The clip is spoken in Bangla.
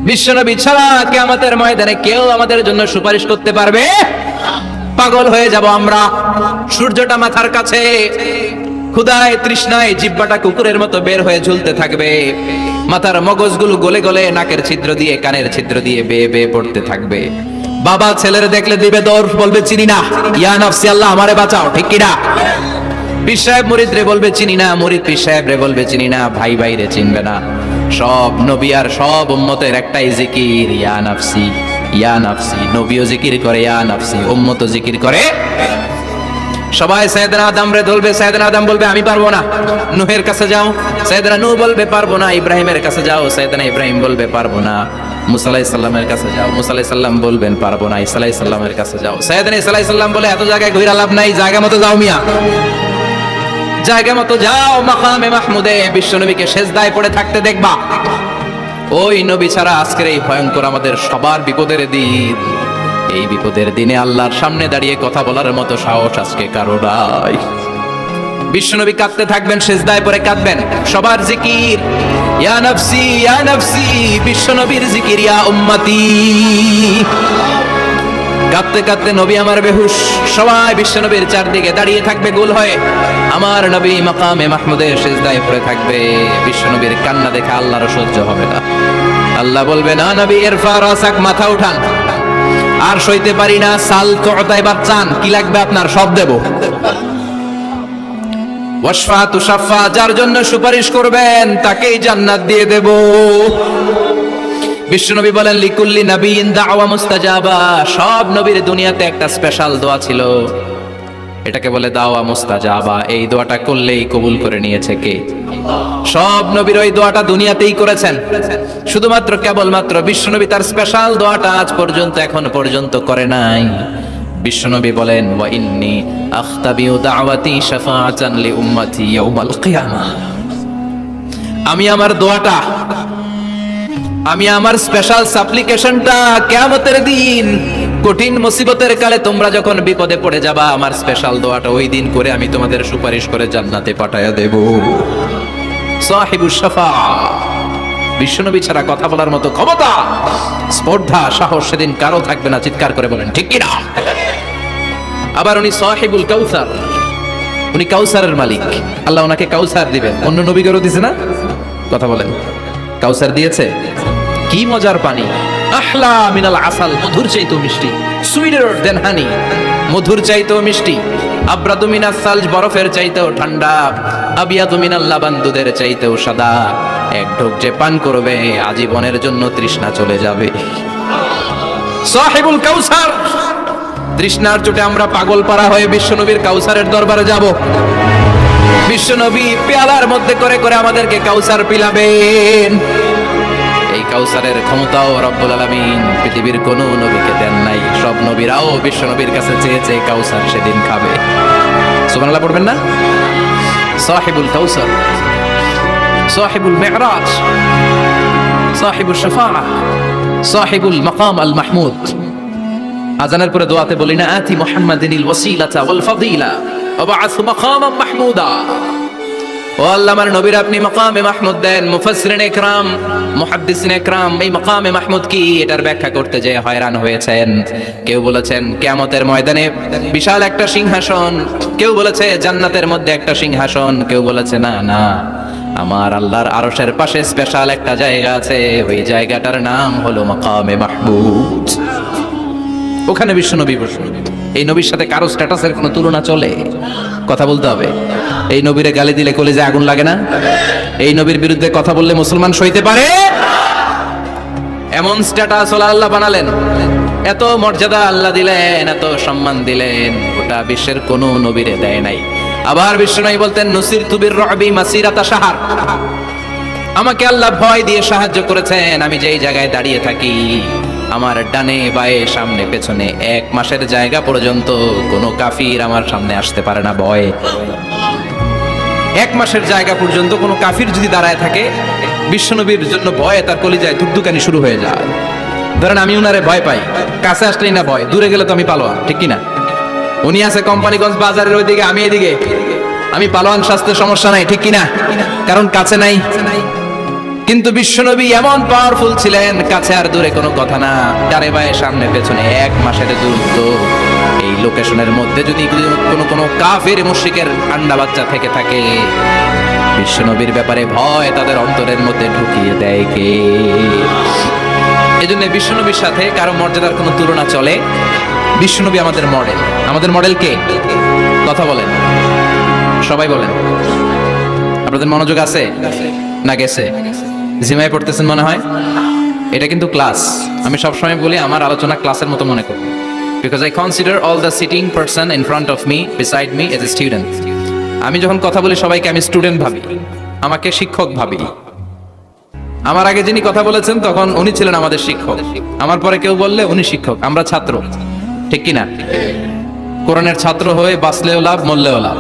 বিশ্বনবী ছাড়া কিয়ামতের ময়দানে কেউ আমাদের জন্য সুপারিশ করতে পারবে? পাগল হয়ে যাব আমরা। সূর্যটা মাথার কাছে, ক্ষুধায় তৃষ্ণায় জিহ্বাটা কুকুরের মতো বের হয়ে ঝুলতে থাকবে, মাথার মগজগুলো গলে গলে নাকের ছিদ্র দিয়ে কানের ছিদ্র দিয়ে বেয়ে বেয়ে পড়তে থাকবে। বাবা ছেলের দেখলে দিবে দৌড়, বলবে চিনি না, ইয়া নাফসি আল্লাহ আমারে বাঁচাও, ঠিক কিনা? পীর সাহেব মুরিদ রে বলবে চিনি না, মুরিদ পীর সাহেব রে বলবে চিনি না, ভাই ভাই রে চিনবে না। সব নবী আর সব উম্মতের একটাই জিকির, ইয়া নাফসি ইয়া নাফসি। নবীও জিকির করে ইয়া নাফসি, উম্মতও জিকির করে। সবাই সাইয়েদনা আদম রে ধরবে, সাইয়েদনা আদম বলবে আমি পারবো না, নূহের কাছে যাও। সাইয়েদনা নূহ বলবে পারবো না, ইব্রাহিমের কাছে যাও। সাইয়েদনা ইব্রাহিম বলবে পারবো না, মুসা আলাইহিস সালামের কাছে যাও। মুসা আলাইহিস সালাম বলবেন পারবো না, ঈসা আলাইহিস সালামের কাছে যাও। সাইয়েদনা ঈসা আলাইহিস সালাম বলে এত জায়গায় ঘুরে লাভ নাই, জায়গা মতো যাও মিয়া, জায়গা মতো যাও। মাকামে মাহমুদে বিশ্বনবীকে সেজদায় পড়ে থাকতে দেখবা। ওই নবী ছাড়া আজকের এই ভয়ঙ্কর আমাদের সবার বিপদের দিন, এই বিপদের দিনে আল্লাহর সামনে দাঁড়িয়ে কথা বলার মতো সাহস আজকে কারো নাই। বিশ্বনবী কাঁদতে থাকবেন, সেজদায় পড়ে কাঁদবেন। সবার জিকির ইয়া নাফসি ইয়া নাফসি, বিশ্বনবীর জিকির ইয়া উম্মতি। কাঁদতে কাঁদতে নবী আমার বেহুশ, সবাই বিশ্বনবীর চারদিকে দাঁড়িয়ে থাকবে গোল হয়ে। আমার নবী মাকামে মাহমুদে সেজদায় পড়ে থাকবে। বিশ্বনবীর কান্না দেখে আল্লাহর সহ্য হবে না। আল্লাহ বলবে না নবী ইরফা রাসাক, মাথা উঠান, আর সইতে পারি না। সাল তুতা, এবার চান, কি লাগবে আপনার সব দেব। ওয়াশফা তুশাফা, যার জন্য সুপারিশ করবেন তাকেই জান্নাত দিয়ে দেব। বিশ্বনবী বলেন লিকুল্লি নাবিয়িন দাওয়া মুস্তাজাবা, সব নবীর দুনিয়াতে একটা স্পেশাল দোয়া ছিল, এটাকে বলে দাওয়া মুস্তাজাবা। এই দোয়াটা করলেই কবুল করে নিয়েছে কে? সব নবীর ওই দোয়াটা দুনিয়াতেই করেছেন, শুধুমাত্র কেবলমাত্র বিশ্বনবী তার স্পেশাল দোয়াটা আজ পর্যন্ত এখন পর্যন্ত করে নাই। বিশ্বনবী বলেন ওয়া ইন্নী আখতাবিউ দাওয়াতি শাফাআতান লি উম্মতি ইয়াউমাল কিয়ামাহ, আমি আমার দোয়াটা, আমি আমার স্পেশাল সাপ্লিকেশনটা কিয়ামতের দিন কঠিন মুসিবতের কালে তোমরা যখন বিপদে পড়ে যাবা, আমার স্পেশাল দোয়াটা ওই দিন করে আমি তোমাদের সুপারিশ করে জান্নাতে পাঠায়া দেব। সাহিবুশ শাফাআ, বিশ্বনবী ছাড়া কথা বলার মতো ক্ষমতা, স্পর্ধা, সাহস সেদিন কারো থাকবে না। চিৎকার করে বলেন ঠিক কি না? আবার উনি সাহিবুল কাউসার, উনি কাউসারের মালিক। আল্লাহ ওনাকে কাউসার দিবেন, অন্য নবীদেরও দিয়েছে না? কথা বলেন, কাউসার দিয়েছে। কি মজার পানি, আহলা মিনাল আসাল, মধুর চাইতেও মিষ্টি, সুইটার দেন হানি, মধুর চাইতেও মিষ্টি। আব্রাদু মিনাস সালজ, বরফের চাইতেও ঠান্ডা। আবিয়াদু মিনাল লাবান, দুধের চাইতেও সাদা। এক ঢোক যে পান করবে আজীবনের জন্য তৃষ্ণা চলে যাবে। সাহিবুল কাউসার, তৃষ্ণার চোটে আমরা পাগল পারা হয়ে বিশ্বনবীর কাউসারের দরবারে যাব। বিশ্বনবী পেয়ালার মধ্যে করে করে আমাদেরকে কাউসার পিলাবেন। এই কাউসারের ক্ষমতাও রব্বুল আলামিন পৃথিবীর কোন নবীকে দেন নাই। সব নবীরাও বিশ্বনবীর কাছে চেয়েছে কাউসার সেদিন খাবে। সুবহানাল্লাহ পড়বেন না? সাহিবুল কাউসার, সাহিবুল মিরাজ, সাহিবুশ শাফাআ, সাহিবুল মাকাম আল মাহমুদ। আজানের পরে দোয়াতে বলি না আতি মুহাম্মাদিনিল ওয়াসিলাতা ওয়াল ফাদিলা ওয়া বা'আথ মাকামান মাহমুদা। ও আল্লাহ, আমার নবীর আপনি মাকামে মাহমুদ দেন। মুফাসসিরিন ইকরাম, মুহাদ্দিসিন ইকরাম এই মাকামে মাহমুদ কি এটার ব্যাখ্যা করতে যেয়ে হয়রান হয়েছেন। কেউ বলেছেন কিয়ামতের ময়দানে বিশাল একটা সিংহাসন, কেউ বলেছে জান্নাতের মধ্যে একটা সিংহাসন, কেউ বলেছে না না, আমার আল্লাহর আরশের পাশে স্পেশাল একটা জায়গা আছে, ওই জায়গাটার নাম হলো মাকামে মাহমুদ। ওখানে বিশ্বনবী বসেন। এই নবীর সাথে কারো স্ট্যাটাসের কোনো তুলনা চলে? কথা বলতে হবে। এই নবীরে গালি দিলে কলেজে আগুন লাগে না? এই নবীর বিরুদ্ধে কথা বললে মুসলমান সইতে পারে? এমন স্ট্যাটাস আল্লাহ বানালেন, এত মর্যাদা আল্লাহ দিলেন, এত সম্মান দিলেন, গোটা বিশ্বের কোনো নবীরে দেয় নাই। আবার বিশ্বনবী বলতেন নুসিরতু বির-রু'বি মাসিরাতা শাহর, আমাকে আল্লাহ ভয় দিয়ে সাহায্য করেছেন। আমি যেই জায়গায় দাঁড়িয়ে থাকি, আমার ডানে বায়ে সামনে পেছনে 1 মাসের জায়গা পর্যন্ত কোনো কাফির আমার সামনে আসতে পারে না ভয়ে। 1 মাসের জায়গা পর্যন্ত কোনো কাফির যদি দাঁড়ায় থাকে, বিশ্বনবীর জন্য ভয়ে তার কলিজায় ধুকধুকানি শুরু হয়ে যায়। ধরেন আমি উনারে ভয় পাই, কাছে আসলেই না ভয়, দূরে গেলে তো আমি পালোয়ান, ঠিক কিনা? উনি আছে কোম্পানিগঞ্জ বাজারের ওইদিকে, আমি এদিকে, আমি পালোয়ান, স্বাস্থ্যের সমস্যা নাই, ঠিক কিনা? কারণ কাছে নাই। কিন্তু বিশ্বনবী এমন পাওয়ারফুল ছিলেন, কাছে আর দূরে কোনো কথা না, ডানে বায়ে সামনে পেছনে 1 মাসের দূরত্ব। এই লোকেশনের মধ্যে যদি কোনো কাফের মুশরিকের আন্ডা বাচ্চা থেকে থাকে, বিশ্বনবীর ব্যাপারে ভয় তাদের অন্তরের মধ্যে ঢুকিয়ে দেয় কে? এজন্য বিশ্বনবীর সাথে কারো মর্যাদার কোনো তুলনা চলে? বিশ্বনবী আমাদের মডেল। আমাদের মডেল কে? কথা বলেন, সবাই বলেন। আপনাদের মনোযোগ আছে না গেছে? জিমায় পড়তেছেন মনে হয়। এটা কিন্তু ক্লাস। আমি সবসময় বলি আমার আলোচনা ক্লাসের মতো মনে করি, because I consider all the sitting person in front of me, beside me as a student. আমি যখন কথা বলি সবাইকে আমি স্টুডেন্ট ভাবি, আমাকে শিক্ষক ভাবি। আমার আগে যিনি কথা বলেছেন তখন উনি ছিলেন আমাদের শিক্ষক, আমার পরে কেউ বললে উনি শিক্ষক, আমরা ছাত্র। ঠিক কিনা? কোরআনের ছাত্র হয়ে বাঁচলেও লাভ, মরলেও লাভ।